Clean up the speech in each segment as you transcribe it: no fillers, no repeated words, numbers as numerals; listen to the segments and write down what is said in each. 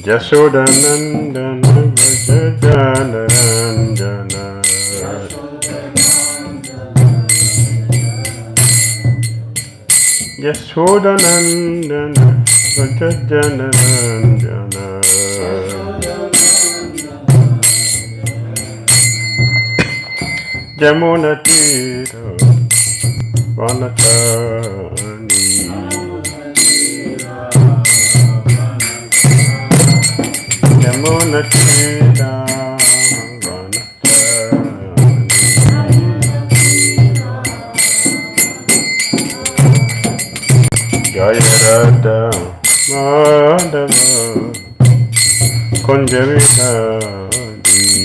Yashodanandana Vajajanarandana Yashodanandana Vajajanarandana Jamunatira Vanatani Yamunatira Jaya Radha Madhava Kunja Vihari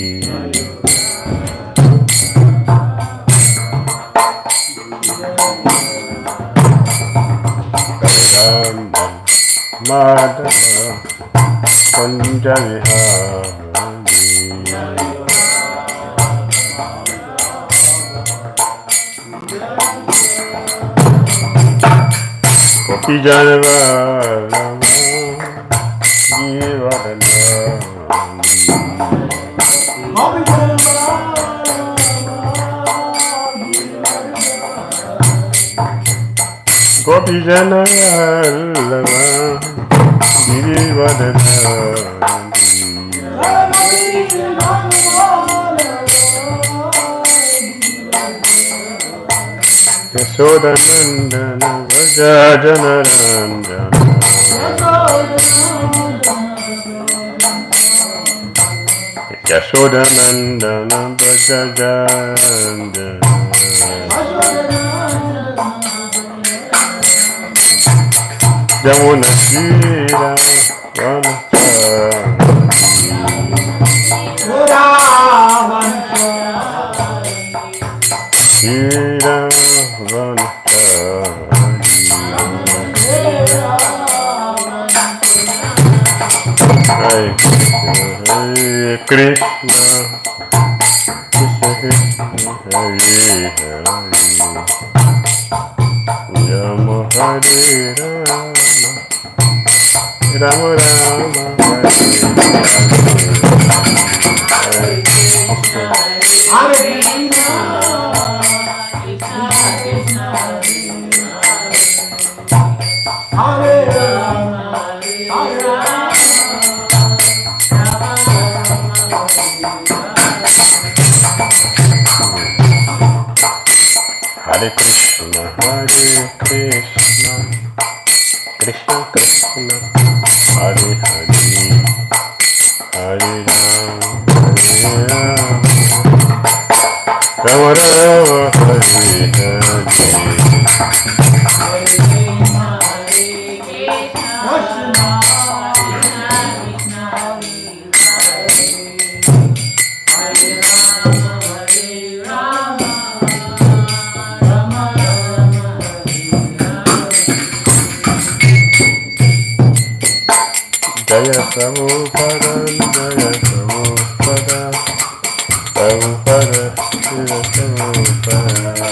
Radha Madhava Kunja Vihari Gopi Janavara Gopi Janavara Yashodanandana Vajajanarandana Yashodanandana Vajajanarandana Yamunatira Dhira Hare Krishna Krishna Hare Hare Rama Hare Rama Rama Hare Hare Hare Hare Krishna, Krishna Krishna, Hare Hare, Hare Rama, Rama Rama, Hare Jaya Prabhupada, Jaya Prabhupada, Prabhupada, Jaya Prabhupada.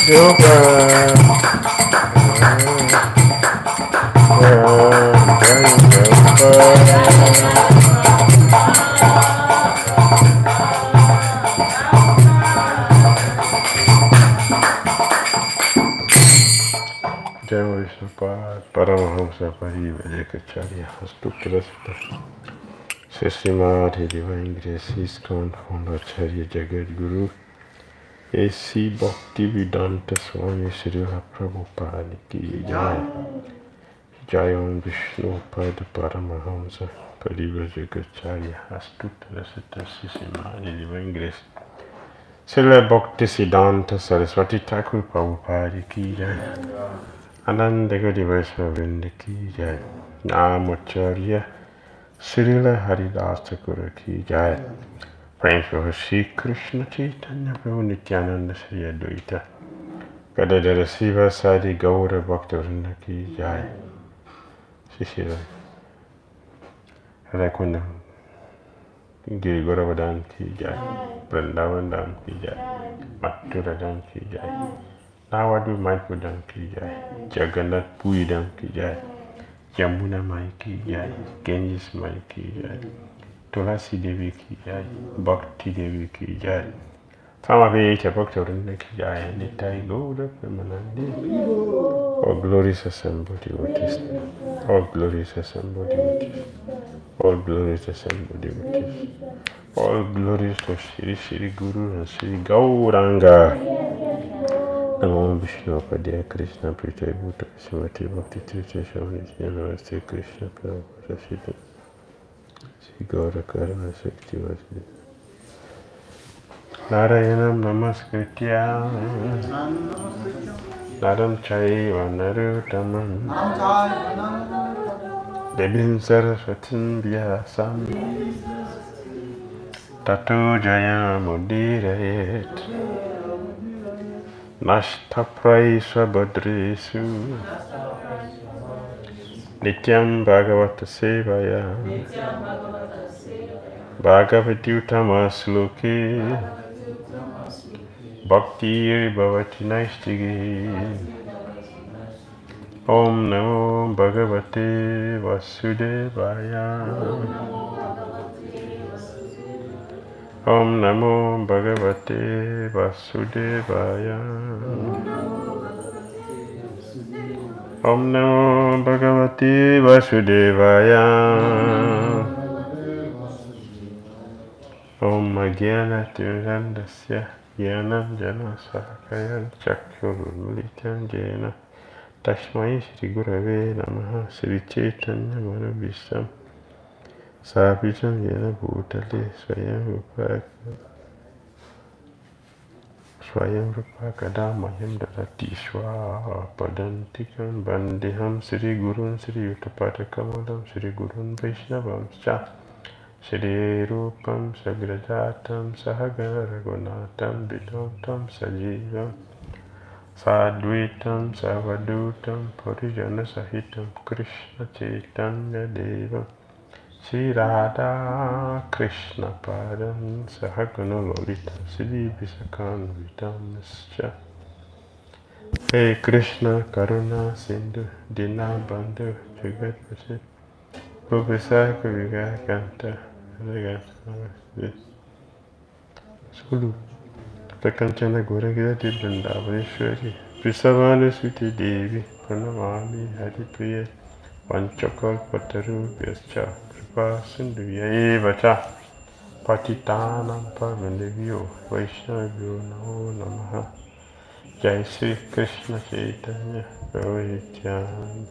Yoga, Jaya Prabhupada. Paramahamsa Parivajakacarya Hastu Prasada Srimati Divine Grace ISKCON Founder Acharya Jagat Guru A.C. Bhakti Vedanta Swami Srila Prabhupada Ki Jai Jayam Vishnu Pada Paramahamsa Parivajagacharya Astuttara Sutta Sisimani Divine Grace Srila Bhakti Siddhanta Saraswati Thakur Prabhupada Ki Jai Ananda Gadi Vaishnava Vrinda Ki Jai Namacharya Srila Haridas Thakur Ki Jai Praise for Sri Krishna Chaitanya Prabhu Nityananda Sri Advaita Gadadara Siva Sadi Gaura Bhakta Vrinda Ki Jai Shishira Rakunda Giri Gauravadan Ki Jai Vrindavan Dham Ki Jai Mathura Dham Ki Jai Navadu Mayapur Dham Ki Jai Jagannath Puri Dham Ki Jai Yamuna Mai Ki Jai Ganges Mai Ki Jai Tulasi Devi Ki Jai Bhakti Devi Ki Jai Samaveta Bhakta Vrinda Ki Jai Nitai Gaura Premanandi All glories assembled devotees. All glories assembled devotees. All glories assembled devotees. All glories to Shri Shri Guru and Shri Gauranga. Namo Vishnu Padaya Krishna Prita Bhuta Srimati Bhakti Tirtha Shamani Namaste Krishna Prabhupada Sita Shri Gaura Karana Shakti Vasi Narayanam Namaskritya Naram Chaiva Naruttamam Devim Saraswatim Vyasam Tato Jayam Udirayet Nashtapai Swabhadresu Nityam Bhagavata Sevaya Bhagavati Uttama Sloke Bhakti Bhavati Naistige Om Namo Bhagavate Vasudevaya Om Namo Bhagavate Vasudevaya Om Namo Bhagavate Vasudevaya Om Jnana Tirandasya Jnanam Jana Sakaya Chakshurumilitam Jena Tashmai Shri Gurave Namaha Shri Chaitanya Manabhishtam Sabitam Jena Bhutale Swayam Rupa Kadamayam Dadati Swa Padantikam Bandiham Shri Gurun Shri Uttapata Kamalam Shri Gurun Vaishnavam Cha Shri Rupam Sagrajatam Sahagara Raghunatam Vidotam Sajivam Sadvitam Savadutam Parijana Sahitam Krishna Chaitanya Devam Shri Radha Krishna Padam Sahagana Lolita Shri Visakan Vidamascha Hey Krishna Karuna Sindhu Dinabandhu Jagat Vasi Professor Kavigakanta Sulu Prakanchana Goragati Vrindavaneshwari Prisavana Suti Devi Pranamami Haripriya Vanchakal Pataru Vyascha Kripa Sindhuya Vacha Patitanam Pavanavyo Vaishnavyo Namo Namaha Jai Sri Krishna Chaitanya Prabhu Nityananda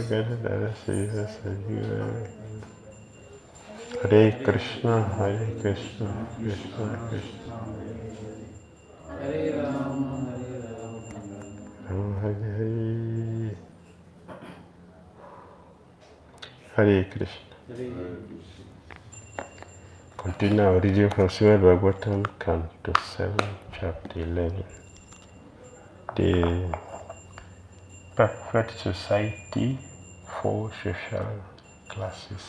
Gadadara Siva Sadhguru Hare Krishna, Krishna Krishna Hare Rama, Hare Hare Hare Krishna. Continue our reading from Srimad Bhagavatam, Canto 7, Chapter 11. The Perfect Society for Social Classes.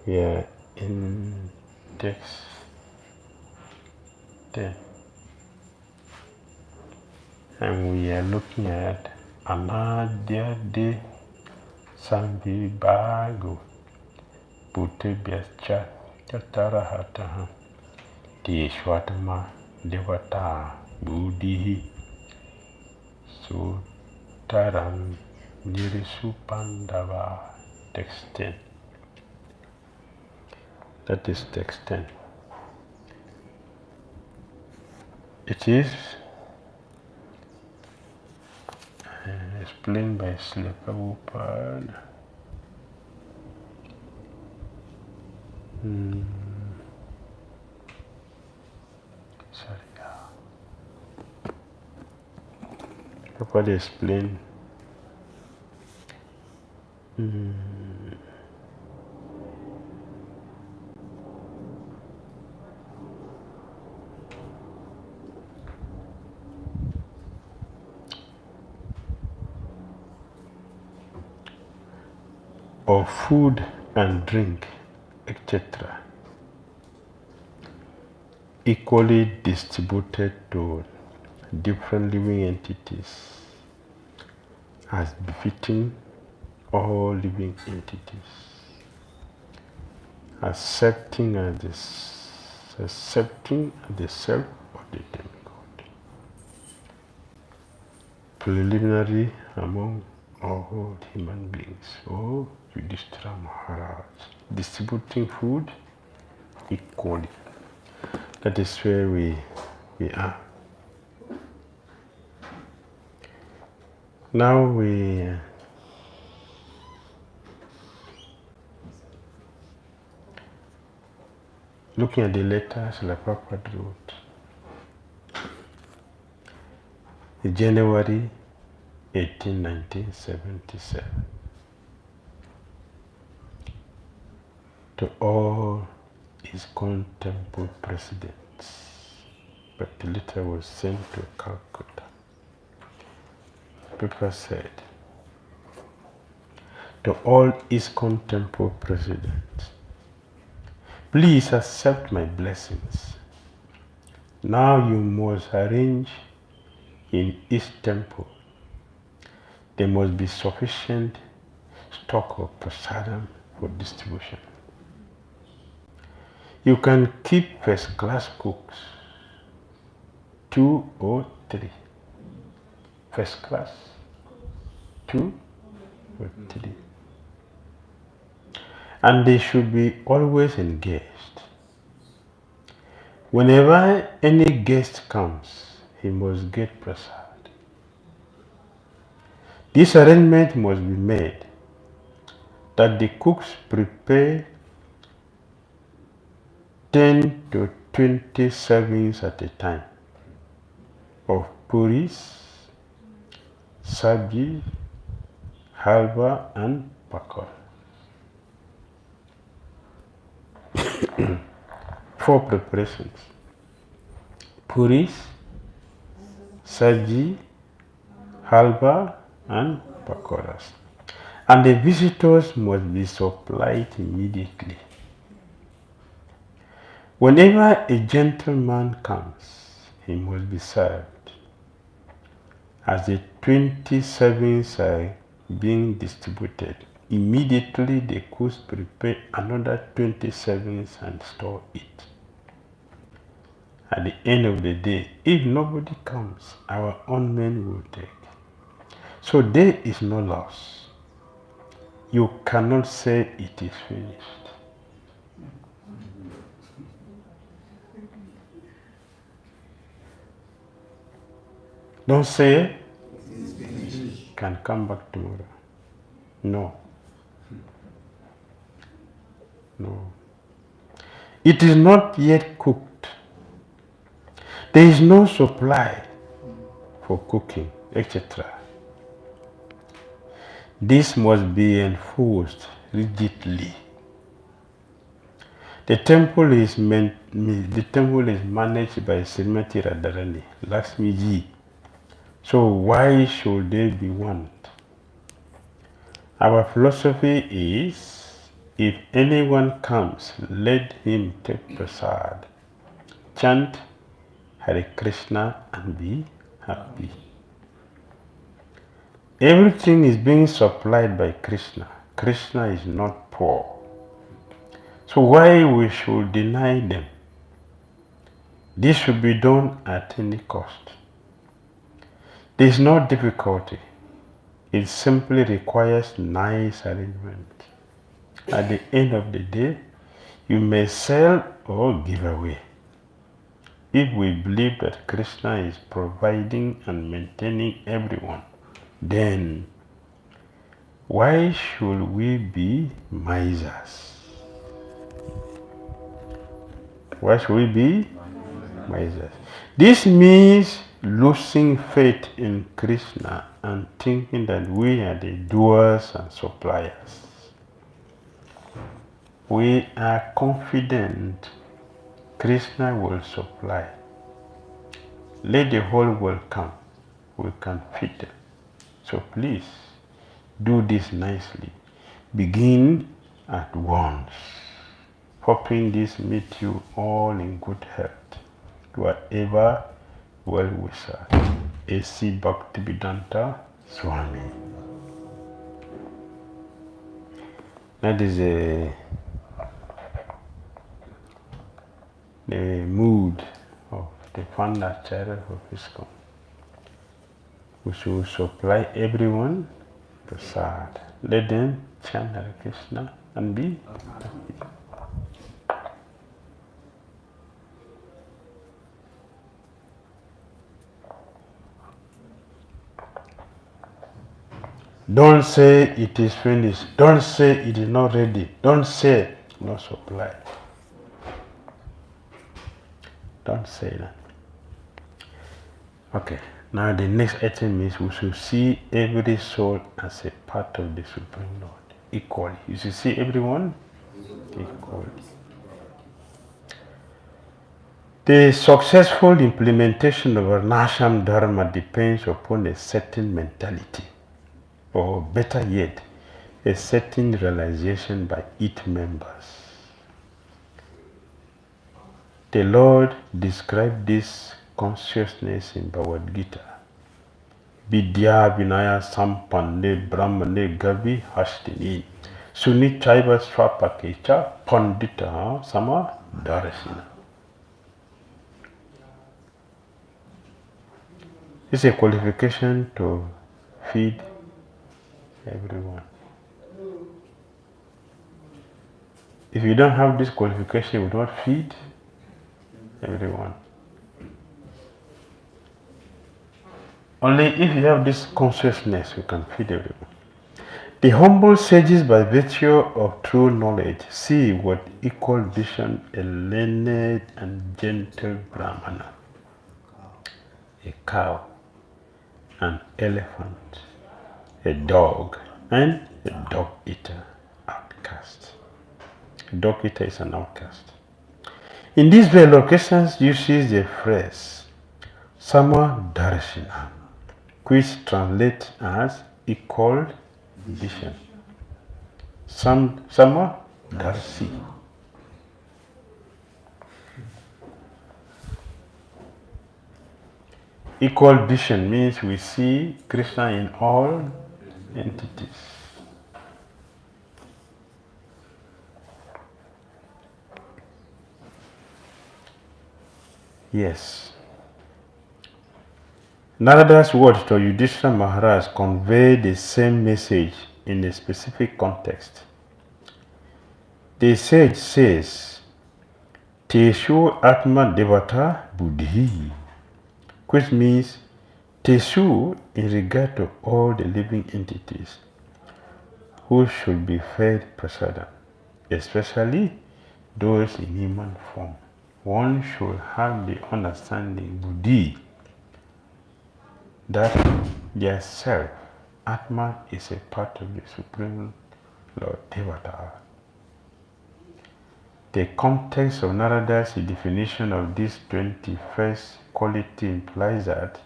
We are in text 10 and we are looking at Anadya De Samvibhago Bhutebhyascha Tatarahataha Deshvatama Devata Buddhihi Sutaram Nirisupandava. Text 10. That is text 10. It is explained by Srila Prabhupada. Sorry. Prabhupada explained of food and drink, etc., equally distributed to different living entities as befitting all living entities, accepting as the self of the demigod, preliminary among all human beings. Oh, Yudhishthira Maharaj, distributing food equally. That is where we are. Now we looking at the letters Srila Prabhupada wrote. January 18, 1977. To all ISKCON temple presidents. But the letter was sent to Calcutta. Paper said, to all ISKCON temple presidents, please accept my blessings. Now you must arrange in each temple. There must be sufficient stock of Prasada for distribution. You can keep first class cooks, 2 or 3. First class, 2 or 3. And they should be always engaged. Whenever any guest comes, he must get prasad. This arrangement must be made that the cooks prepare 10 to 20 servings at a time of puris, sabji, halva, and pakora. 4 preparations: puris, sabji, halva, and pakoras. And the visitors must be supplied immediately. Whenever a gentleman comes, he must be served. As the 20 servings are being distributed, immediately the cooks prepare another 20 servings and store it. At the end of the day, if nobody comes, our own men will take. So there is no loss. You cannot say it is finished. Don't say can come back tomorrow. No. No. It is not yet cooked. There is no supply for cooking, etc. This must be enforced rigidly. The temple is managed by Srimati Radharani, Lakshmi Ji. So why should there be want? Our philosophy is, if anyone comes, let him take prasad, chant Hare Krishna and be happy. Everything is being supplied by Krishna. Krishna is not poor. So why we should deny them? This should be done at any cost. There is no difficulty. It simply requires nice arrangement. At the end of the day, you may sell or give away. If we believe that Krishna is providing and maintaining everyone, then why should we be misers? Why should we be misers? This means losing faith in Krishna and thinking that we are the doers and suppliers. We are confident Krishna will supply. Let the whole world come. We can feed them. So please, do this nicely. Begin at once. Hoping this meet you all in good health. You are ever well wisher. A.C. Bhakti Swami. That is the mood of the founder chair of ISKCON. We should supply everyone Prasada. Let them chant Hare Krishna and be happy. Don't say it is finished. Don't say it is not ready. Don't say no supply. Don't say that. Okay. Now the next item is we should see every soul as a part of the Supreme Lord, equally. You should see everyone equally. The successful implementation of Varnashram Dharma depends upon a certain mentality, or better yet, a certain realization by its members. The Lord described this consciousness in Bhagavad Gita. Vidya Vinaya Sampanne Brahmane Gavi Hastini Sunichaiva Swapakecha Pandita Sama Darasina. It's a qualification to feed everyone. If you don't have this qualification, you will not feed everyone. Only if you have this consciousness, you can feed everyone. The humble sages, by virtue of true knowledge, see with equal vision a learned and gentle Brahmana, a cow, an elephant, a dog, and a dog eater outcast. A dog eater is an outcast. In these very locations, uses the phrase Sama Darshina, which translates as equal vision. Sama Darshi. Equal vision means we see Krishna in all entities. Yes. Narada's words to Yudhishthira Maharaj convey the same message in a specific context. The sage says, Teshu Atma Devata Buddhi, which means Teshu in regard to all the living entities who should be fed prasada, especially those in human form. One should have the understanding, Buddhi, that their self, Atma, is a part of the Supreme Lord Devata. The context of Narada's definition of this 21st quality implies that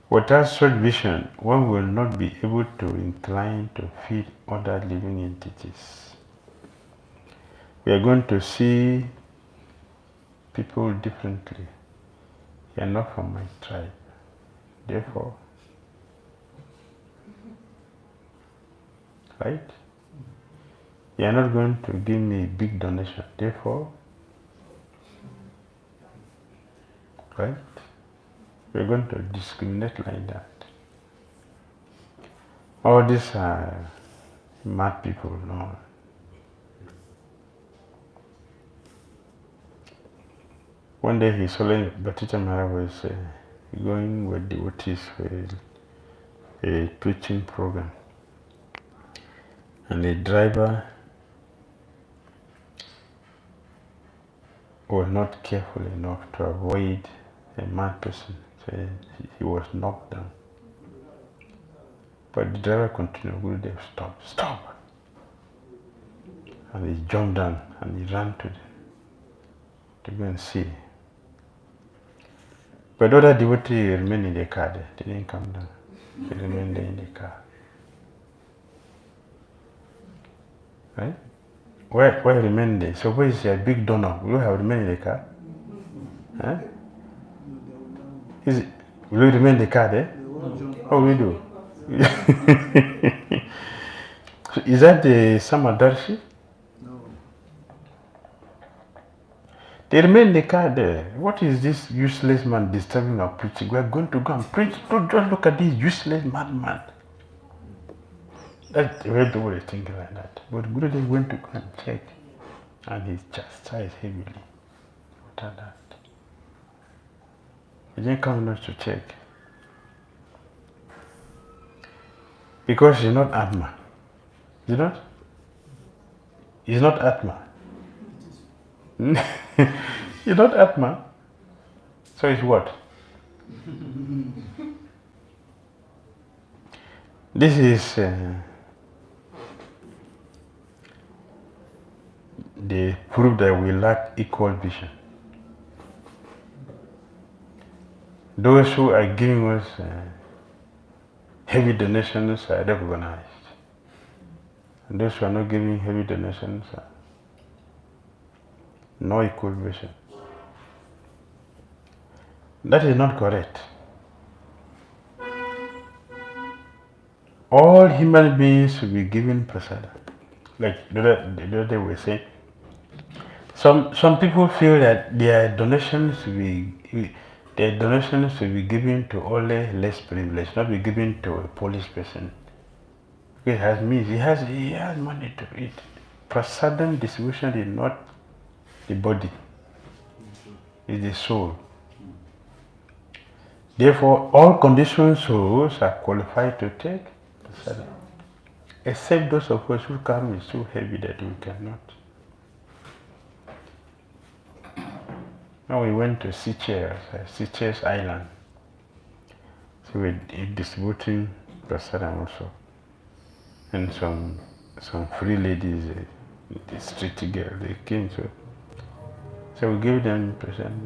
without such vision, one will not be able to incline to feed other living entities. We are going to see people differently. You are not from my tribe. Therefore, right? You are not going to give me a big donation. Therefore, right? We are going to discriminate like that. All these are mad people, no. One day he saw Bhakti Maharaj was going with devotees for a preaching program, and the driver was not careful enough to avoid a mad person, so he was knocked down. But the driver continued. Gurudev, stop. And he jumped down and he ran to go and see. But the other devotee remained in the car there. They didn't come down. They remained there in the car. Right? Why remain there? So where is a big donor? Will you have remained in the car? Huh? Will you remain in the car there? What will you do? Is that the Samadarshi? No. They remain in the car there. What is this useless man disturbing our preaching? We are going to go and preach. Don't just look at this useless madman. That's the way people is thinking like that. But Gurudev went to go and check, and he chastised heavily after that. He didn't come not to check. Because he's not Atma. You know? He's not Atma. He's not Atma. So it's what? This is the proof that we lack equal vision. Those who are giving us heavy donations are recognized. And those who are not giving heavy donations are no equal vision. That is not correct. All human beings should be given prasada. Like the other day we were saying, some people feel that their donations should be given to only less privileged, not be given to a police person. Because it has means he has money to eat. Prasada distribution is not the body, it's the soul. Therefore, all conditioned souls are qualified to take prasada, except those of us who come is so heavy that we cannot. Now we went to Seychelles Island. So we're distributing prasada also. And some free ladies, the street girl, they came to. So we gave them prasada.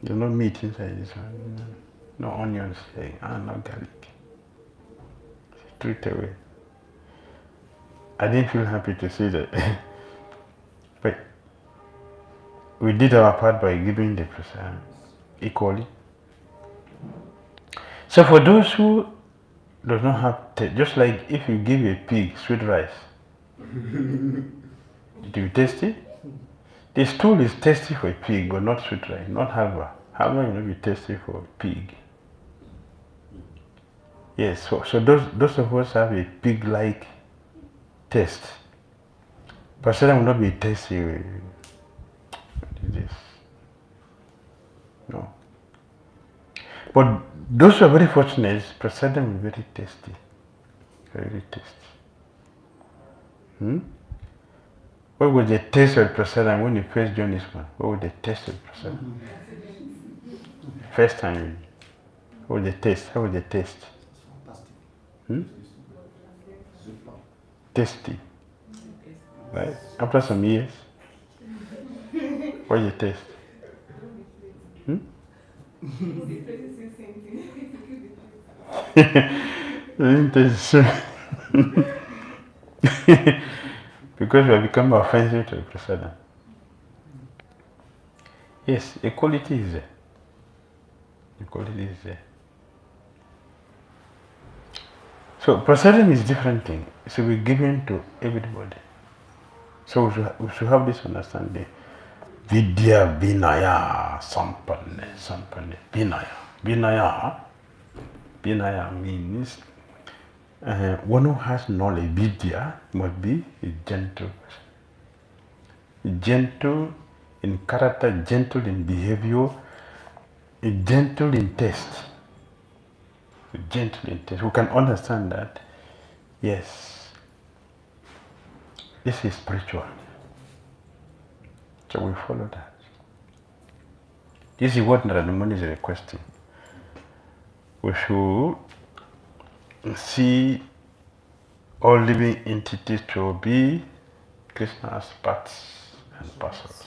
There's no meat inside this one. No onions, no garlic. Straight away. I didn't feel happy to see that. But we did our part by giving the prasada equally. So for those who do not have, just like if you give a pig sweet rice, do you taste it? The stool is tasty for a pig, but not sweet rice, not halva. Halva will not be tasty for a pig. Yes, so those of us have a pig-like taste. Prasada will not be tasty with this. No. But those who are very fortunate, prasada will be very tasty. Very tasty. What was the taste of prasada when you first joined this one? What was the taste of prasada? First time. What was the taste? How was the taste? Tasty. Right? After some years, what is the taste? Because we have become offensive to the prasada. Yes, equality is there. Equality is there. So prasadam is different thing. It should be given to everybody. So we should have this understanding. Vidya Vinaya Sampanne Vinaya. Vinaya means one who has knowledge. Vidya must be a gentle person. Gentle in character, gentle in behavior, gentle in taste. Gentle in taste. We can understand that. Yes, this is spiritual. So we follow that. This is what Radhamani is requesting. We should see all living entities to be Krishna's parts and parcels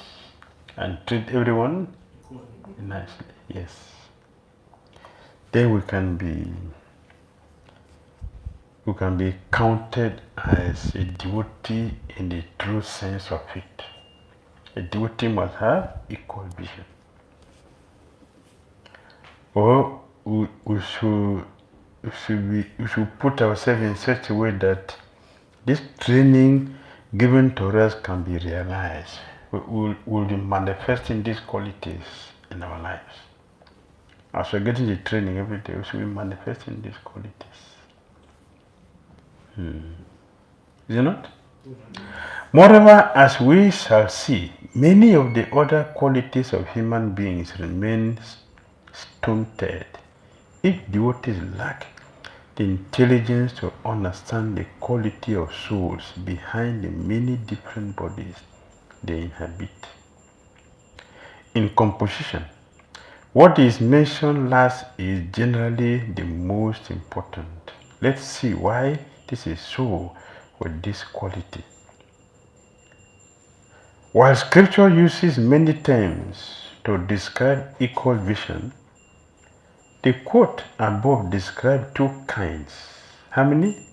and treat everyone nicely. Yes. Then we can be counted as a devotee in the true sense of it. A devotee must have equal vision. Or we should put ourselves in such a way that this training given to us can be realized. We'll be manifesting these qualities in our lives. As we're getting the training every day, we should be manifesting these qualities. Is it not? Moreover, as we shall see, many of the other qualities of human beings remain stunted if devotees lack the intelligence to understand the quality of souls behind the many different bodies they inhabit. In composition, what is mentioned last is generally the most important. Let's see why this is so with this quality. While scripture uses many terms to describe equal vision, the quote above describes two kinds. How many?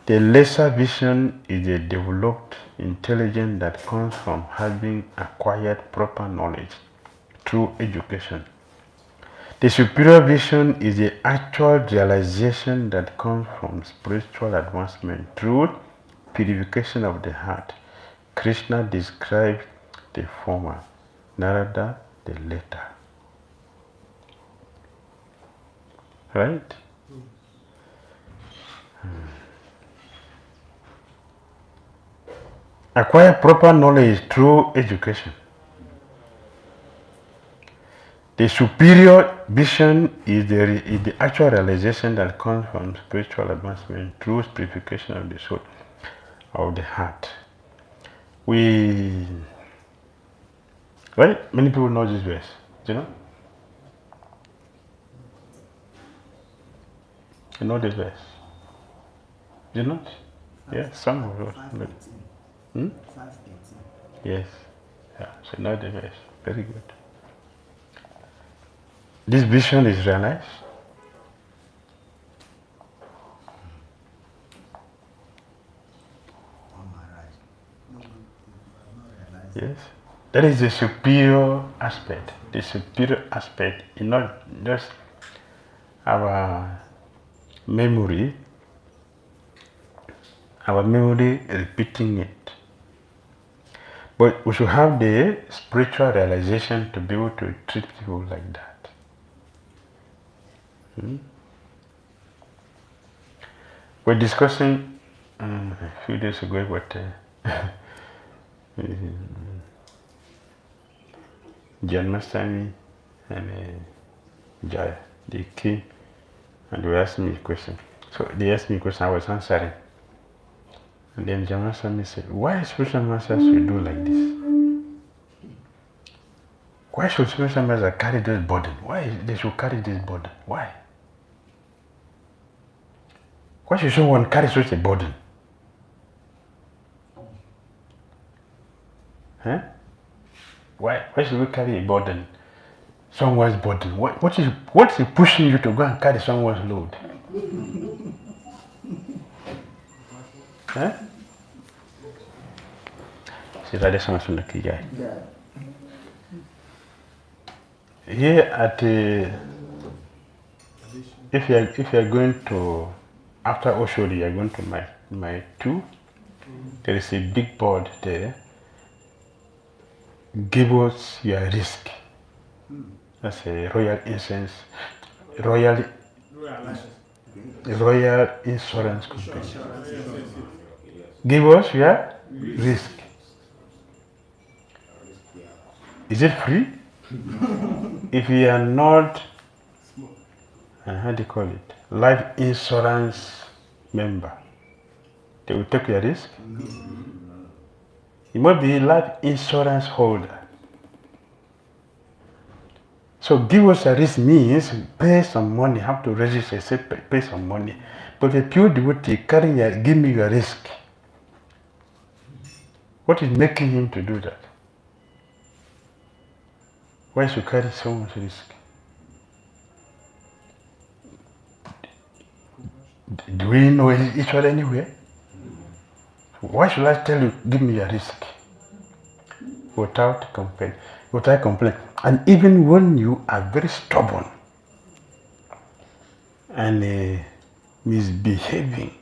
The lesser vision is a developed intelligence that comes from having acquired proper knowledge through education. The superior vision is the actual realization that comes from spiritual advancement through purification of the heart. Krishna described the former, Narada the latter. Right? Acquire proper knowledge through education. The superior vision is the actual realization that comes from spiritual advancement through purification of the soul, of the heart. Right? Many people know this verse, you know? You know this verse? You know? Yes, some of us. Yes. Yeah, so know the verse. Very good. This vision is realized. Yes. That is the superior aspect. The superior aspect is not just our memory repeating it. But we should have the spiritual realization to be able to treat people like that. We're discussing a few days ago about Janmashtami and Jaya. They came and they asked me a question. So they asked me a question, I was answering. And then Janmashtami said, why spiritual masters should do like this? Why should spiritual masters carry this burden? Why they should carry this burden? Why? Why should someone carry such a burden? Huh? Why should we carry a burden? Someone's burden. What is pushing you to go and carry someone's load? Huh? See, that is something like that. Here at if you are going to, after Oshodi, you are going to my 2. There is a big board there. Give us your risk. That's a royal insurance, royal insurance company. Give us your risk. Is it free? If you are not, how do you call it, life insurance member, they will take your risk. You must be life insurance holder. So give us a risk means pay some money, have to register, say pay some money. But the pure devotee give me your risk. What is making him to do that? Why should carry so much risk? Do we know each other anywhere? Why should I tell you, give me a risk? Without complaint. And even when you are very stubborn and misbehaving,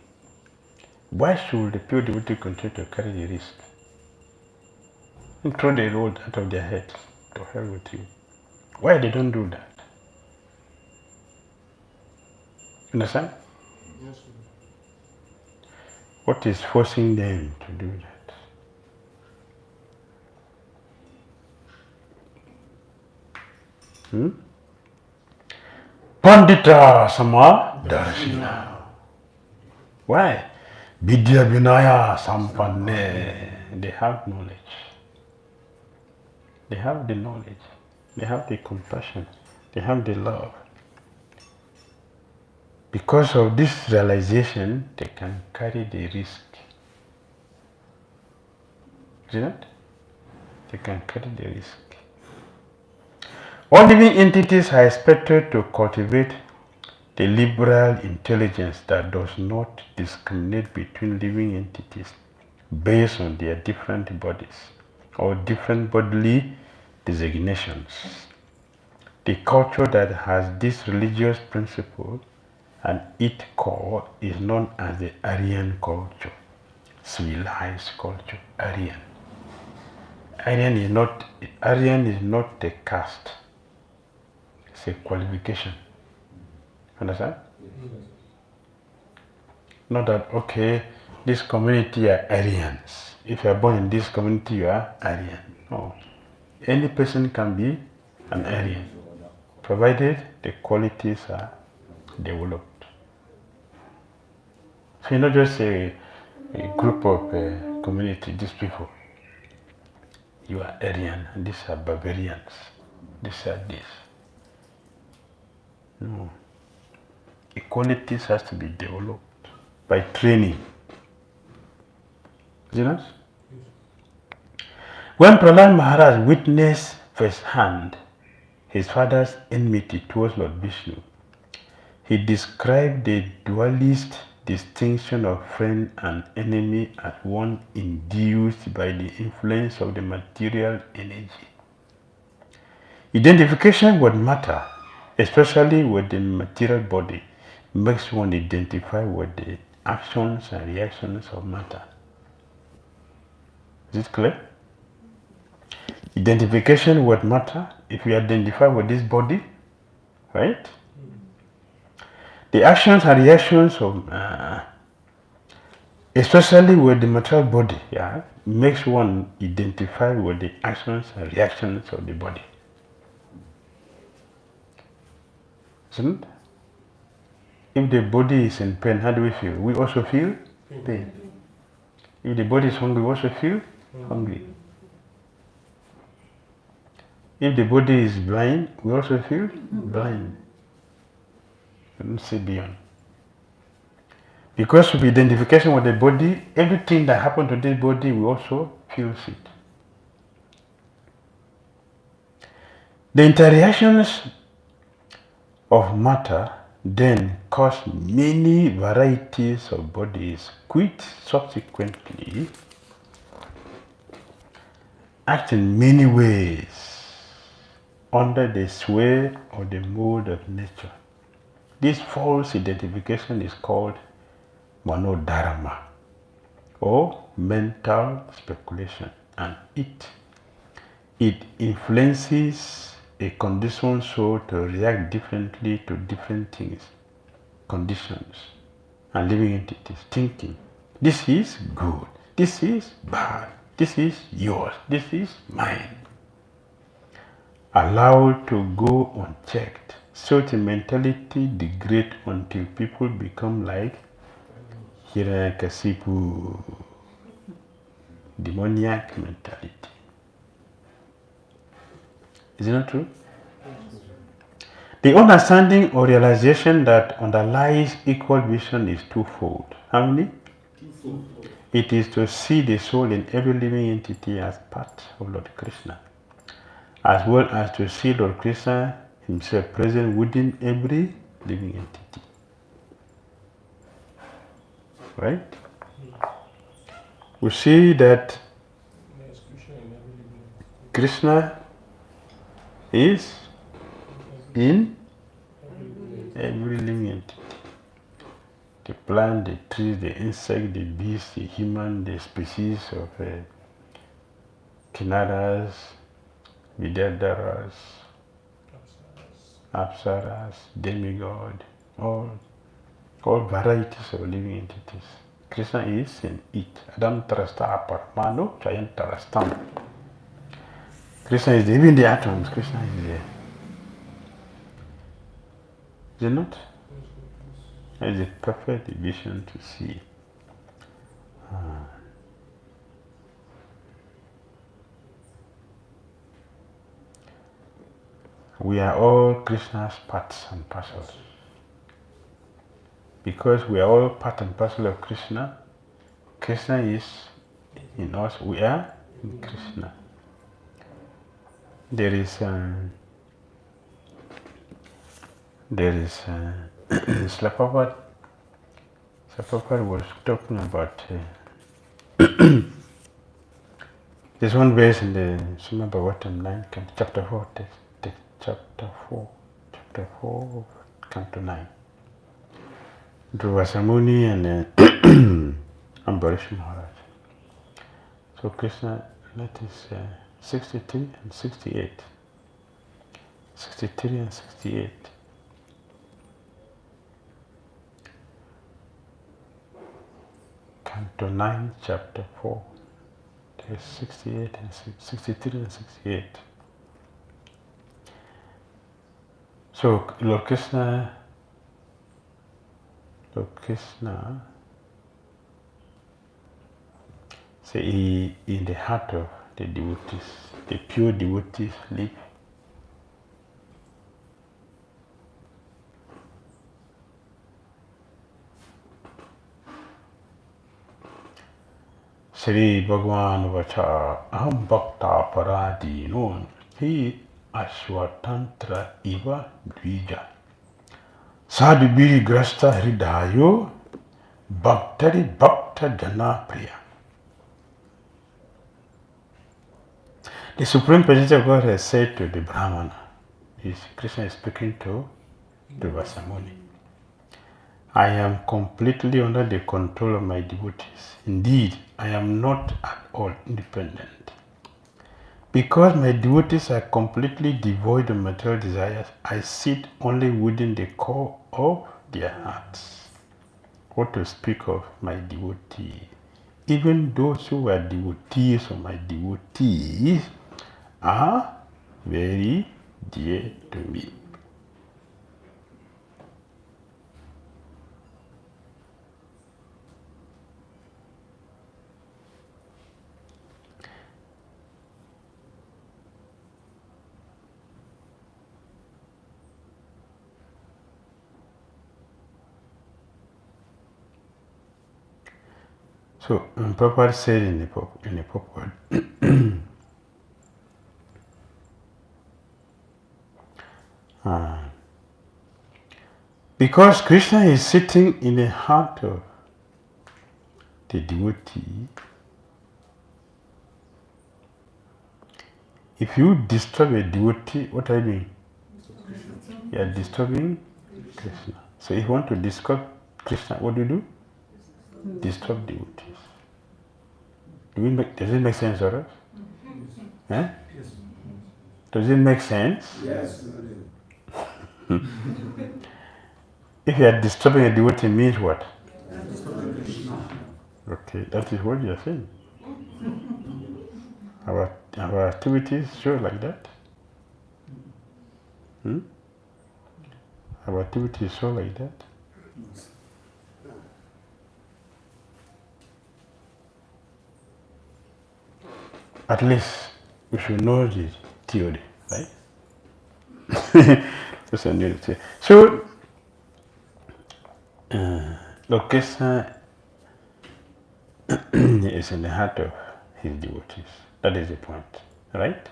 why should the pure devotee continue to carry the risk? And throw the load out of their heads. To hell with you. Why they don't do that? Understand? Yes, sir. What is forcing them to do that? Pandita Sama Darshina. Why? Vidya Vinaya Sampanne. They have knowledge. They have the knowledge. They have the compassion. They have the love. Because of this realization, they can carry the risk. See that? They can carry the risk. All living entities are expected to cultivate the liberal intelligence that does not discriminate between living entities based on their different bodies or different bodily designations. The culture that has this religious principle and its core is known as the Aryan culture, civilized culture, Aryan. Aryan is not a caste, it's a qualification. Understand? Yes. Not that, okay, this community are Aryans. If you are born in this community, you are Aryan. No. Any person can be an Aryan, provided the qualities are developed. So you're not just a group of community, these people. You are Aryan, and these are barbarians. These are this. No. Equalities has to be developed by training. You know? When Prahlad Maharaj witnessed firsthand his father's enmity towards Lord Vishnu, he described the dualist distinction of friend and enemy as one induced by the influence of the material energy. Identification with matter, especially with the material body, makes one identify with the actions and reactions of matter. Is it clear? Identification with matter, if you identify with this body, right? The actions and reactions of, especially with the material body, yeah, makes one identify with the actions and reactions of the body. Isn't it? If the body is in pain, how do we feel? We also feel pain. If the body is hungry, we also feel hungry. If the body is blind, we also feel blind. We don't see beyond. Because of identification with the body, everything that happens to this body, we also feel it. The interactions of matter then cause many varieties of bodies, which subsequently act in many ways under the sway of the mode of nature. This false identification is called manodharma, or mental speculation, and it influences a conditioned soul to react differently to different things, conditions, and living entities, thinking, this is good, this is bad, this is yours, this is mine. allowed to go unchecked. Such a mentality degrades until people become like Hirakasipu, demoniac mentality. Is it not true? The understanding or realization that underlies equal vision is twofold. How many? Twofold. It is to see the soul in every living entity as part of Lord Krishna, as well as to see Lord Krishna himself present within every living entity. Right? We see that Krishna is in every living entity. The plant, the trees, the insect, the beast, the human, the species of Kinnaras, Vidyadharas, Apsaras, demigod, all varieties of living entities. Krishna is in it. Adam Tarasta Aparmano, Chayan Tarastam. Krishna is even the atoms. Krishna is there. Is it not? It is a perfect vision to see. We are all Krishna's parts and parcels. Because we are all part and parcel of Krishna, Krishna is in us, we are in Krishna. There is Prabhupada was talking about there's one verse in the Srimad Bhagavatam 9, chapter 4, chapter 4, canto 9. Dhruvasamuni and Ambarish Maharaj. So Krishna, that is 63 and 68. 63 and 68. Canto 9, chapter 4. There's 68 and 63 and 68. So Lord Krishna say he in the heart of the devotees, the pure devotees live. Sri Bhagavan Vacha Aham Bhakta Paradino He Ashwatantra Iva Dvija Sadhubiri Grasta Hridayo Bhaktari Bhakta Jana Priya. The Supreme Personality of God has said to the Brahmana, Krishna is speaking to Vasamuni, I am completely under the control of my devotees. Indeed, I am not at all independent. Because my devotees are completely devoid of material desires, I sit only within the core of their hearts. What to speak of my devotee? Even those who are devotees of my devotees are very dear to me. So, Prabhupada said in the purport, because Krishna is sitting in the heart of the devotee, if you disturb a devotee, what I mean? You are disturbing Krishna. So if you want to disturb Krishna, what do? Disturb devotees. Does it make sense, or yes? Does it make sense? Yes. If you are disturbing a devotee, means what? Okay, that is what you are saying. Our activities show like that. Our activity is so like that. At least we should know the theory, right? That's a new theory. So, Lord Krishna is in the heart of his devotees. That is the point, right?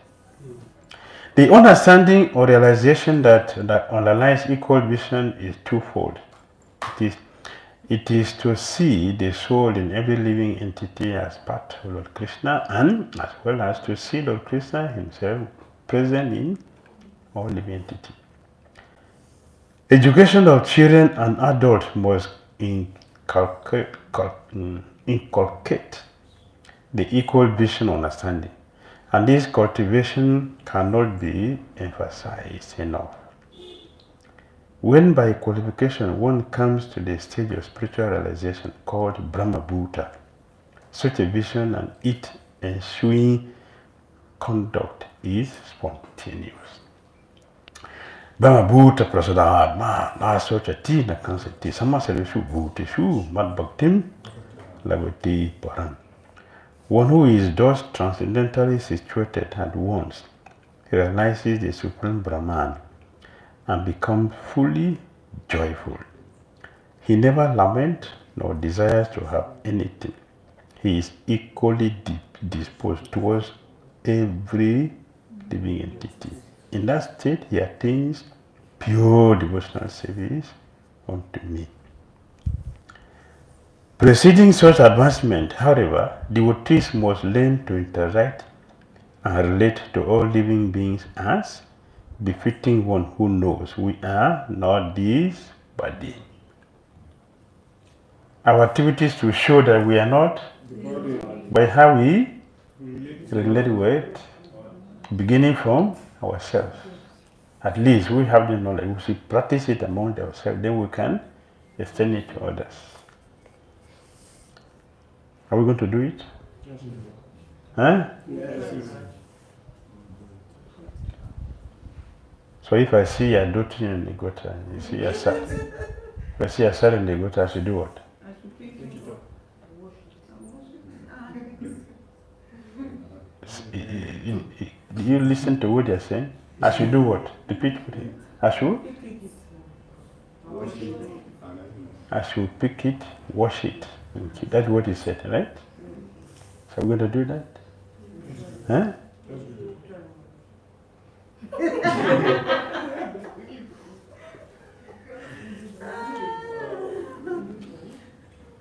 The understanding or realization that underlies equal vision is twofold. It is to see the soul in every living entity as part of Lord Krishna, and as well as to see Lord Krishna himself present in all living entities. Education of children and adults must inculcate the equal vision understanding, and this cultivation cannot be emphasized enough. When by qualification one comes to the stage of spiritual realization called Brahma Bhuta, such a vision and its ensuing conduct is spontaneous. Brahma Bhuta Prasada ma such a tina kansati samasarishu bhutishu mad bhaktim lagati param. One who is thus transcendentally situated at once realizes the Supreme Brahman and becomes fully joyful. He never laments nor desires to have anything. He is equally disposed towards every living entity. In that state, he attains pure devotional service unto me. Preceding such advancement, however, devotees must learn to interact and relate to all living beings as befitting one who knows we are not this body. Our activities to show that we are not by how we relate with, beginning from ourselves. At least we have the knowledge. We should practice it among ourselves, then we can extend it to others. Are we going to do it? Yes. Huh? Yes. So if I see a daughter in the gutter, you see a son. If I see a son in the gutter, I should do what? Do you listen to what they're saying? I should do what? Repeat what? I should? I should pick it, wash it. That's what he said, right? So we're going to do that? Huh?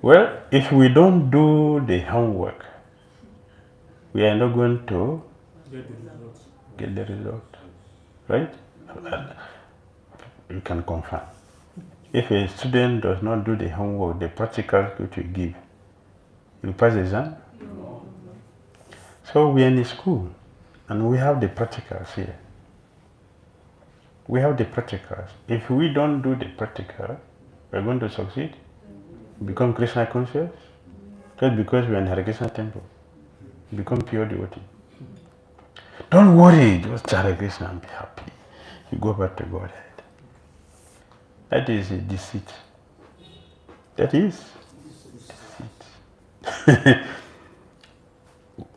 Well, if we don't do the homework, we are not going to get the result, right? You can confirm. If a student does not do the homework, the practical which we give, you pass the exam? No. So we are in school, and we have the practicals here. We have the practicals. If we don't do the practical, we're going to succeed? Become Krishna conscious? Just because we're in Hare Krishna temple. Become pure devotee. Don't worry, just Hare Krishna and be happy. You go back to Godhead. That is a deceit. That is deceit.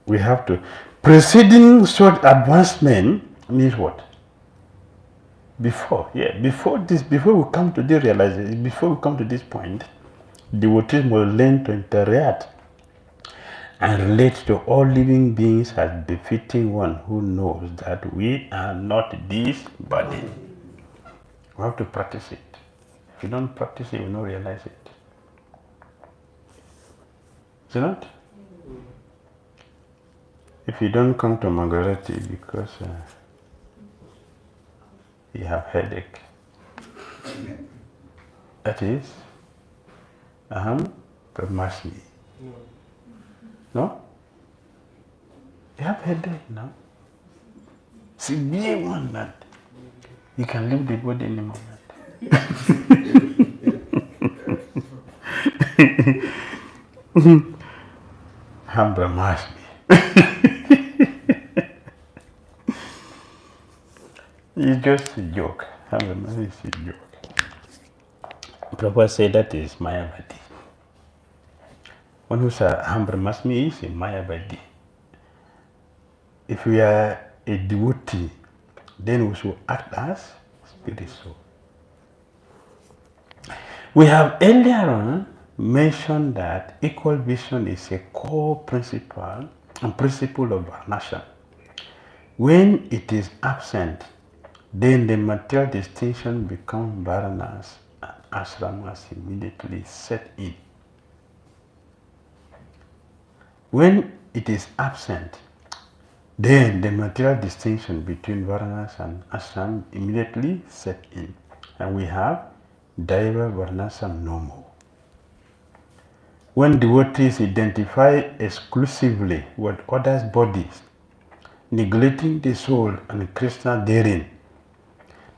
We have to. Preceding such advancement means what? Before we come to the realization, before we come to this point, devotees must learn to interact and relate to all living beings as befitting one who knows that we are not this body. We have to practice it. If you don't practice it, you will not realize it. Is it not? If you don't come to Margareti because you have headache, that is Aham Brahmasmi. No? You have headache now. Severe one that you can leave the body in a moment. Aham Brahmasmi. It's just a joke. Humble masmi is a joke. Prabhupada said that is Mayavadi. One who's a humble masmi is a Mayavadi. If we are a devotee, then we should act as spirit soul. We have earlier on mentioned that equal vision is a core principle and principle of Varnashram. When it is absent, then the material distinction becomes Varanas and ashramas immediately set in. When it is absent, then the material distinction between Varanas and ashram immediately set in. And we have Daiva Varnasam no more. When devotees identify exclusively with others' bodies, neglecting the soul and Krishna therein,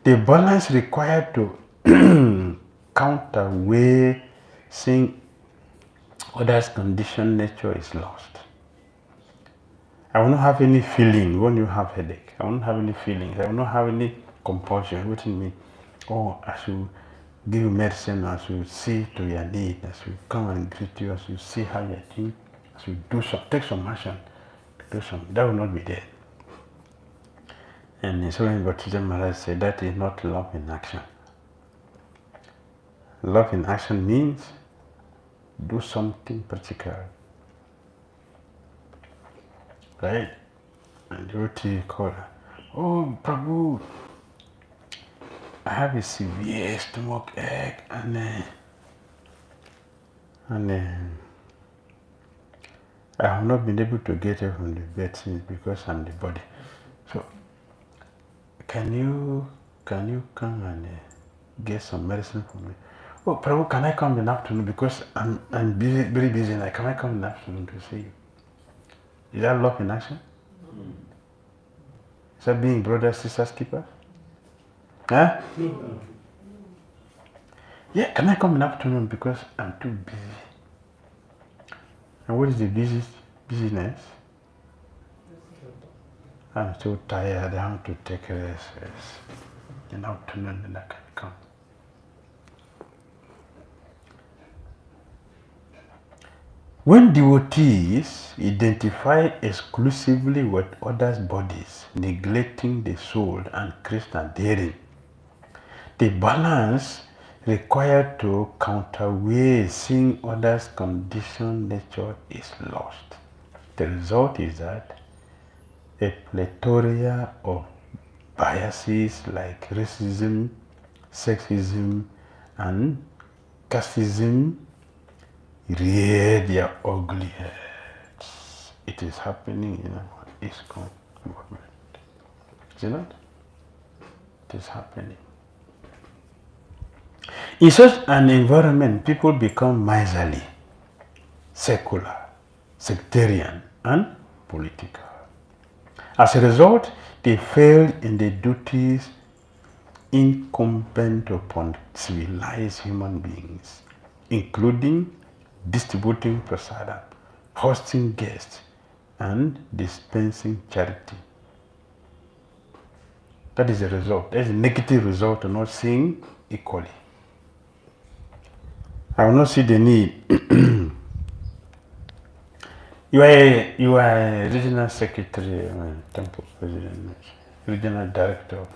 the balance required to counterweigh seeing others' conditioned nature is lost. I will not have any feeling when you have headache. I will not have any feelings. I will not have any compulsion. What do you mean? Oh, I should give you medicine, I should see to your need, I should come and greet you, I should see how you're doing, I should do some, take some action, do some. That will not be there. And Swami Bhakti Maharaj said that is not love in action. Love in action means do something particular. Right? And the devotee called, oh Prabhu, I have a severe stomach ache and I have not been able to get up from the bed since because I'm the body. So can you come and get some medicine for me? Oh Prabhu, can I come in the afternoon because I'm busy, very busy and can I come in the afternoon to see you? Is that love in action? Is that being brothers, sisters, keepers? Huh? Yeah, can I come in the afternoon because I'm too busy? And what is the busyness? I'm so tired, I want to take a rest. In the afternoon, then I can come. When devotees identify exclusively with others' bodies, neglecting the soul and Krishna therein, the balance required to counterweigh seeing others' conditioned nature is lost. The result is that a plethora of biases like racism, sexism, and casteism rear their ugly heads. It is happening in our ISKCON movement. Is it not? It is happening. In such an environment, people become miserly, secular, sectarian, and political. As a result, they fail in the duties incumbent upon civilized human beings, including distributing prasada, hosting guests, and dispensing charity. That is the result. That is a negative result of not seeing equally. I will not see the need. You are a regional secretary, temple president, regional director.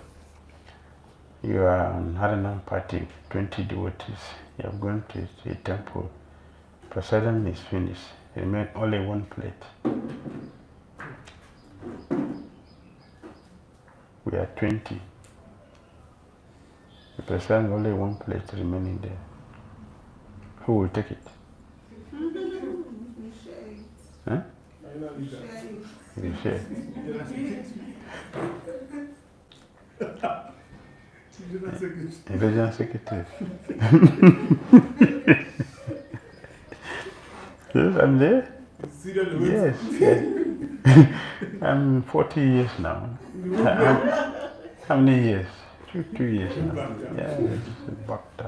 You are on Haranam party, 20 devotees. You have gone to a temple. Prasadam is finished. Remain only one plate. We are 20. The prasadam only one plate remaining there. Who will take it? Huh? You share. Regional secretary. Yes, I'm there. Yes, yes. I'm 40 years now. How many years? Two years now. Yeah, it's Bhakti.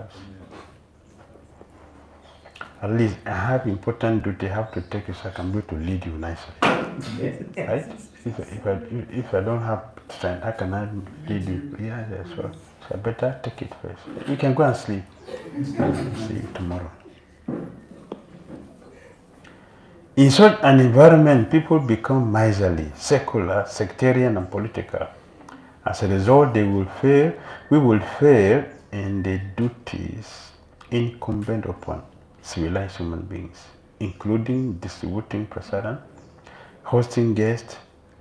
At least I have important duty. I have to take you so I can be able to lead you nicely. Right? If I don't have strength, how can I lead you? Yeah, so I better take it first. You can go and sleep. See you tomorrow. In such an environment, people become miserly, secular, sectarian, and political. As a result, we will fail in the duties incumbent upon civilized human beings, including distributing prasada, hosting guests,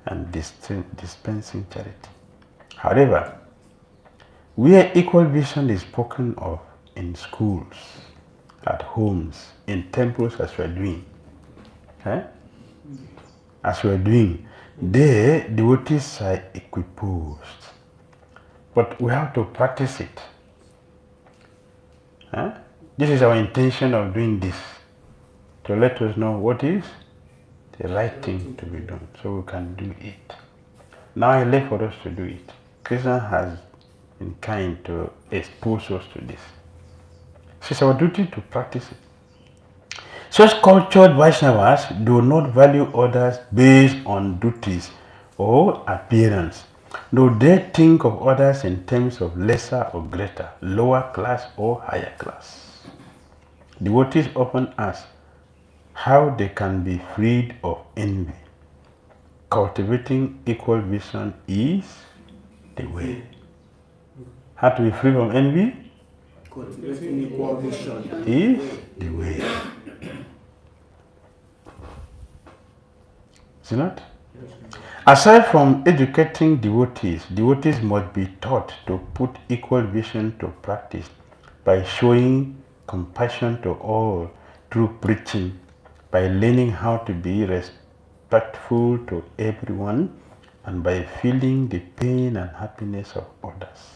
and dispensing charity. However, where equal vision is spoken of in schools, at homes, in temples as we are doing, there devotees are equiposed. But we have to practice it. This is our intention of doing this, to let us know what is the right thing to be done, so we can do it. Now I left for us to do it. Krishna has been kind to expose us to this. It's our duty to practice it. Such cultured Vaishnavas do not value others based on duties or appearance. No, they think of others in terms of lesser or greater, lower class or higher class. Devotees often ask how they can be freed of envy. Cultivating equal vision is the way. How to be free from envy? Cultivating equal vision Is the way. Is it not? Aside from educating devotees, devotees must be taught to put equal vision to practice by showing compassion to all through preaching, by learning how to be respectful to everyone, and by feeling the pain and happiness of others.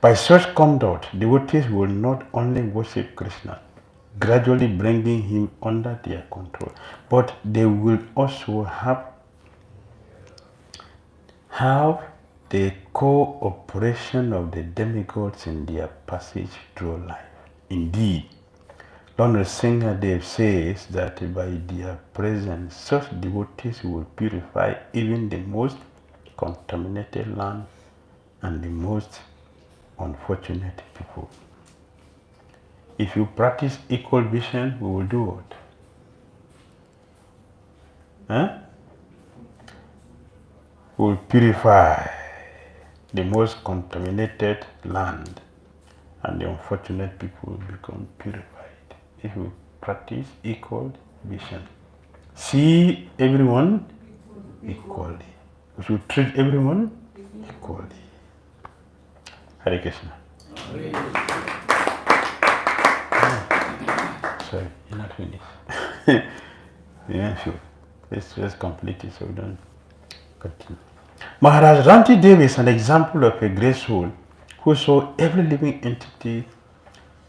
By such conduct, devotees will not only worship Krishna, gradually bringing him under their control, but they will also have the cooperation of the demigods in their passage through life. Indeed, Lord Nrsimhadev says that by their presence, such devotees will purify even the most contaminated land and the most unfortunate people. If you practice equal vision, we will do what? We will purify the most contaminated land, and the unfortunate people will become purified. If we practice equal vision, see everyone equally. We should treat everyone equally. Hare Krishna. Sorry, you're not finished. We ain't sure. Let's complete it so we don't continue. Maharaj Ranti Dev is an example of a great soul who saw every living entity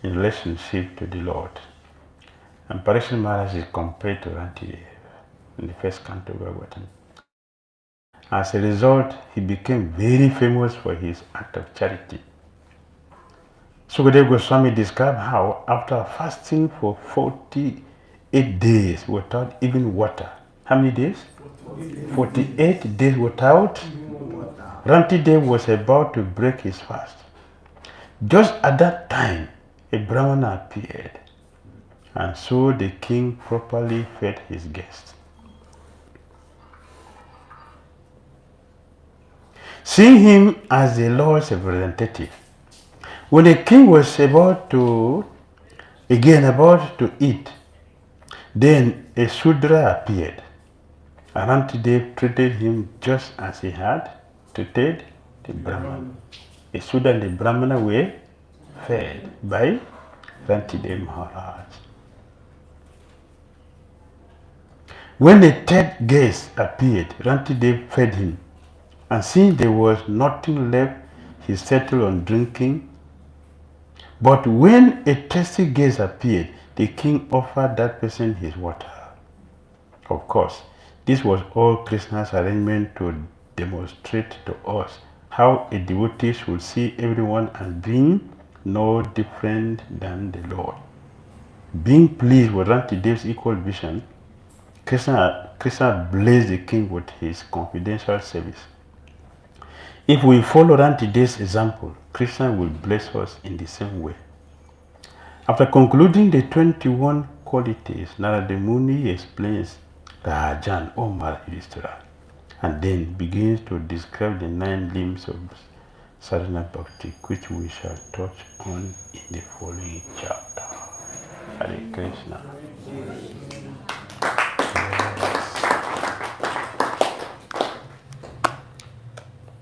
in relationship to the Lord. And Parikshit Maharaj is compared to Ranti Dev in the first canto of Bhagavatam. As a result, he became very famous for his act of charity. Sukadeva Goswami described how after fasting for 48 days without even water. How many days? 48 days without water. Ranti Dev was about to break his fast. Just at that time, a Brahmana appeared, and so the king properly fed his guests. Seeing him as the Lord's representative, when the king was about to eat, then a Shudra appeared. Ranti Dev treated him just as he had treated the Brahman. A Shudra and the Brahmana were fed by Ranti Dev Maharaj. When the third guest appeared, Ranti Dev fed him, and since there was nothing left, he settled on drinking. But when a thirsty guest appeared, the king offered that person his water. Of course, this was all Krishna's arrangement to demonstrate to us how a devotee should see everyone as being no different than the Lord. being pleased with Rantide's equal vision, Krishna blessed the king with his confidential service. If we follow Rantide's example, Krishna will bless us in the same way. After concluding the 21 qualities, Narada Muni explains Rajan, O Maharishtra, and then begins to describe the 9 limbs of sadhana bhakti, which we shall touch on in the following chapter. Hare Krishna.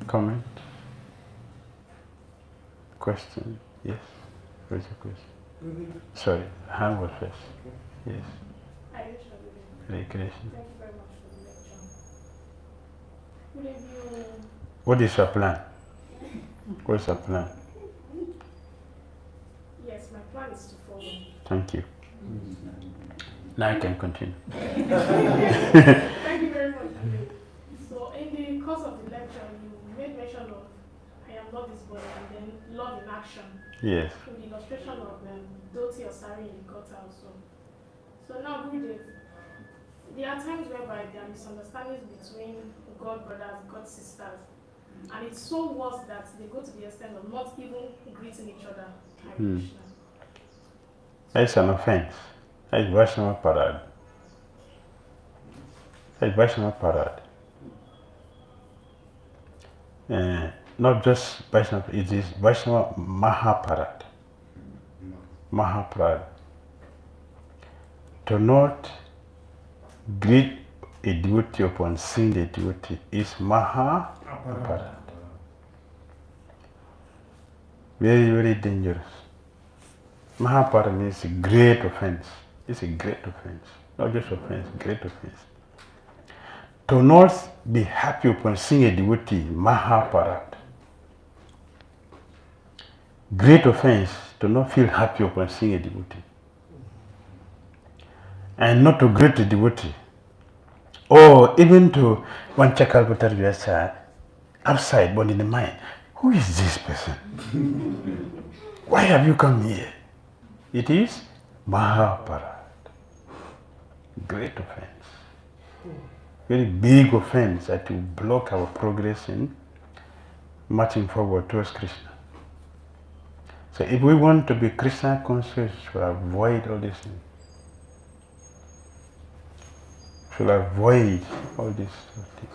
Comment? Question? Yes? Where's the question? Sorry, hand was first. Yes. Hare Krishna. Thank you very much for the lecture. Would you... What is your plan? What's your plan? Yes, my plan is to follow. Thank you. Now I can continue. Thank you very much. So, in the course of the lecture, you made mention of I am not this body, and then love in action. Yes. In the illustration of Doti or Sari in the gutter also. So now, Gurudev, there are times whereby there are misunderstandings between God brothers, God sisters, and it's so worse that they go to the extent of not even greeting each other. Hare Krishna. That's an offense. That's Vaishnava Parad. That's Vaishnava Parad. Not just Vaishnava, it is Vaishnava Mahaparad. Mahaparad. To not greet a devotee upon seeing the devotee is Mahaparad. Very, very dangerous. Mahaparad means a great offense. It's a great offense. Not just offense, great offense. To not be happy upon seeing a devotee, Mahaparad. Great offense to not feel happy upon seeing a devotee. And not to greet the devotee. Or even to one Chakalpatar outside, but in the mind, who is this person? Why have you come here? It is Mahaparad. Great offense. Very big offense that will block our progress in marching forward towards Krishna. So if we want to be Krishna conscious, we should avoid all these things. Should avoid all these things.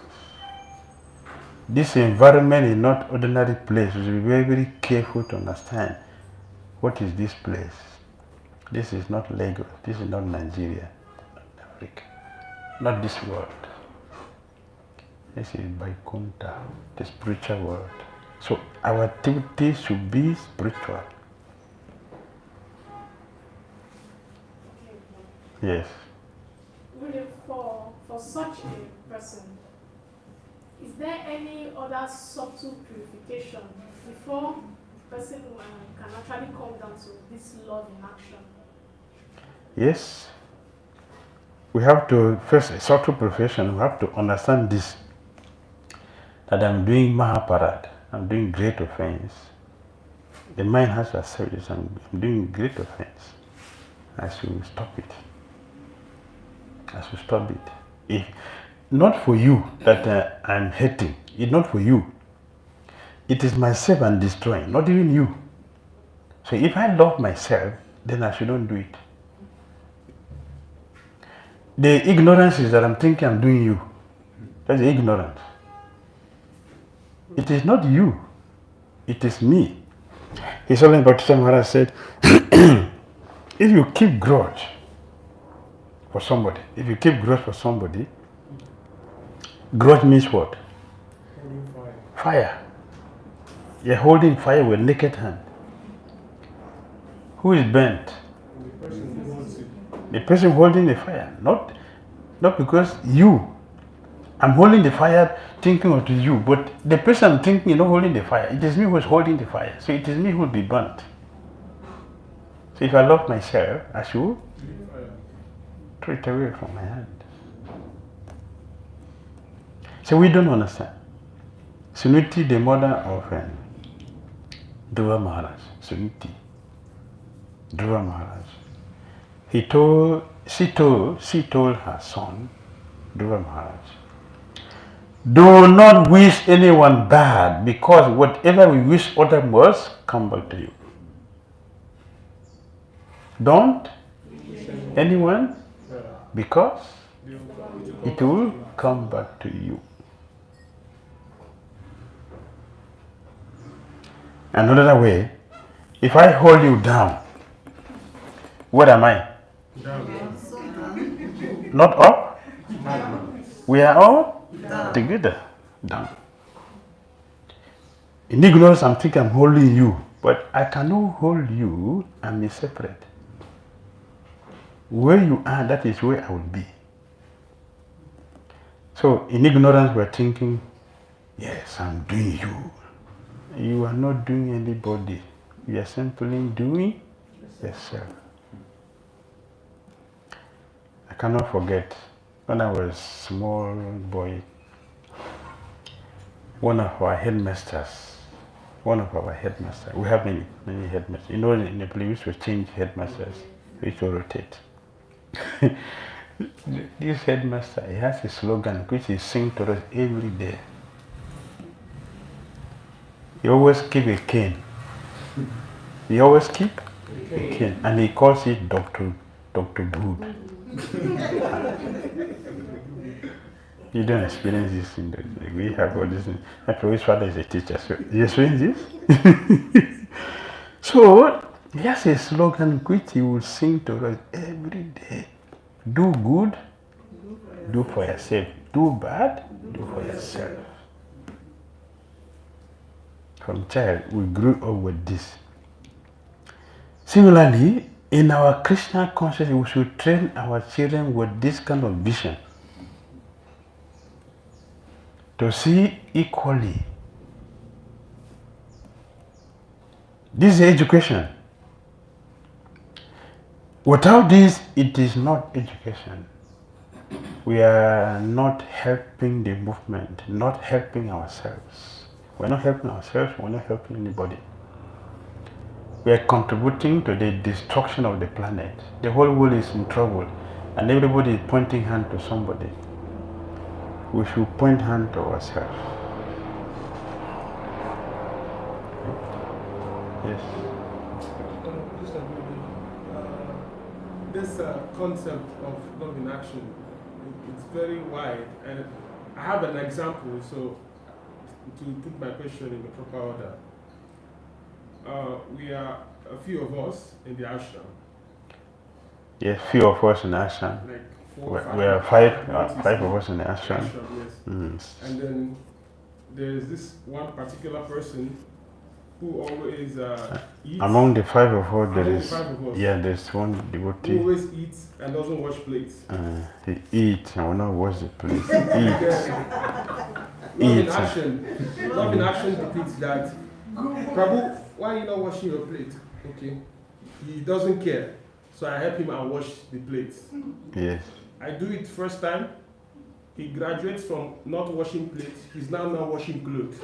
This environment is not ordinary place. We should be very, very careful to understand what is this place. This is not Lagos. This is not Nigeria, not Africa, not this world. This is Vaikuntha, the spiritual world. So our activities should be spiritual. Yes. For such a person, is there any other subtle purification before the person can actually come down to this love in action? Yes. We have to, first, a subtle purification, we have to understand this, that I'm doing Mahaparad, I'm doing great offense. The mind has to accept this, I'm doing great offense. I should stop it. I should stop it. If not for you that I'm hating, it's not for you. It is myself I'm destroying, not even you. So if I love myself, then I shouldn't do it. The ignorance is that I'm thinking I'm doing you. That's the ignorance. It is not you. It is me. His Holiness Bhakti Maharaj said, if you keep grudge for somebody, grudge means what? Fire. You're holding fire with naked hand. Who is burnt? The person holding the fire. Not because I'm holding the fire thinking of you, but the person I'm thinking is not holding the fire. It is me who is holding the fire. So it is me who will be burnt. So if I love myself, I should throw it away from my hand. So we don't understand. Suniti, the mother of Dhira Maharaj, Suniti, Dhira Maharaj, she told her son, Dhira Maharaj, do not wish anyone bad, because whatever we wish other must come back to you. Don't anyone, because it will come back to you. Another way, if I hold you down, what am I? Not up? We are all together down. In ignorance, I'm thinking I'm holding you, but I cannot hold you and be separate. Where you are, that is where I will be. So in ignorance, we're thinking, yes, I'm doing you. You are not doing anybody. You are simply doing yourself. I cannot forget when I was a small boy, one of our headmasters, we have many headmasters. You know, in the place we change headmasters, we used to rotate. This headmaster, he has a slogan which he sings to us every day. He always keep a cane. And he calls it Dr. Good. You don't experience this in the we have all this. My previous father is a teacher, so you experience this? So he has a slogan which he will sing to us every day. Do good, do for yourself. Do bad, do for yourself. From child, we grew up with this. Similarly, in our Krishna consciousness, we should train our children with this kind of vision. To see equally. This is education. Without this, it is not education. We are not helping the movement, not helping ourselves. We're not helping ourselves, we're not helping anybody. We are contributing to the destruction of the planet. The whole world is in trouble, and everybody is pointing hand to somebody. We should point hand to ourselves. Yes. This concept of love in action, it's very wide, and I have an example, so to put my question in the proper order. We are a few of us in the ashram. Yes, few of us in the ashram. Like We are five of us in the ashram. Yes. And then there's this one particular person who always eats. Among the five of us, there's one devotee. Who always eats and doesn't wash plates. He eats and will not wash the plate. Love in action depicts that. Prabhu, why are you not washing your plate? Okay. He doesn't care. So I help him and wash the plates. Yes. I do it first time. He graduates from not washing plates. He's now washing clothes.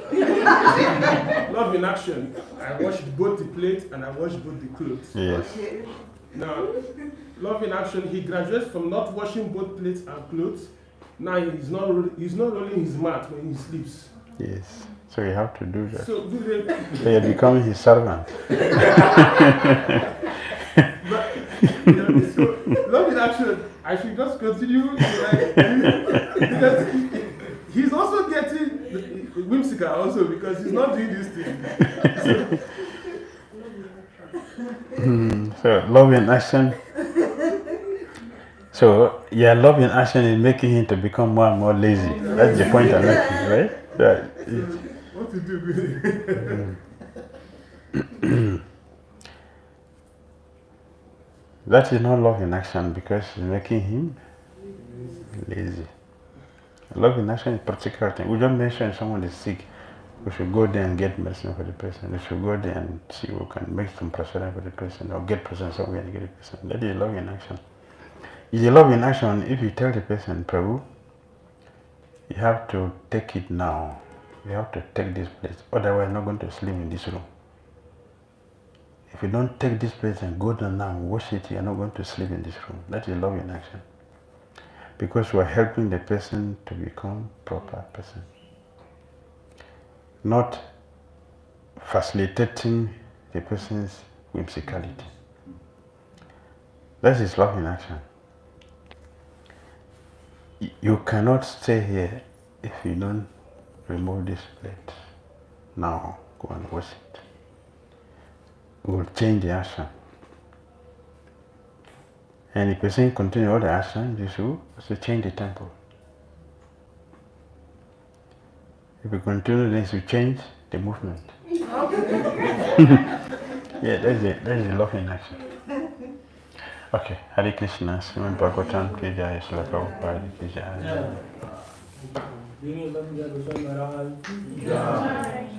Love in action. I wash both the plate and I wash both the clothes. Yes. Now, love in action. He graduates from not washing both plates and clothes. Now he's not rolling his mat when he sleeps. Yes. So you have to do that. So you're becoming his servant. So, love in action. I should just continue. Because he's also getting whimsical also because he's not doing this thing. So love in action. So love in action is making him to become more and more lazy. That's the point I'm making, right? What to do with it? That is not love in action because it's making him lazy. Love in action is a particular thing. We don't mention someone is sick. We should go there and get medicine for the person. We should go there and see who can make some prasada for the person or get person somewhere and get the person. That is love in action. It's a love in action if you tell the person, Prabhu, you have to take it now. You have to take this place. Otherwise, you're not going to sleep in this room. If you don't take this place and go down now and wash it, you're not going to sleep in this room. That is love in action. Because we're helping the person to become proper person. Not facilitating the person's whimsicality. That is love in action. You cannot stay here if you don't remove this plate. Now, go and wash it. We will change the action. And if the person continue all the action, you should also change the temple. If you continue, then you change the movement. Yeah, that is love in action. Okay, Hare Krishna, Srimad Bhagavatam ki jai, Srila Prabhupada ki jai. Bhakti.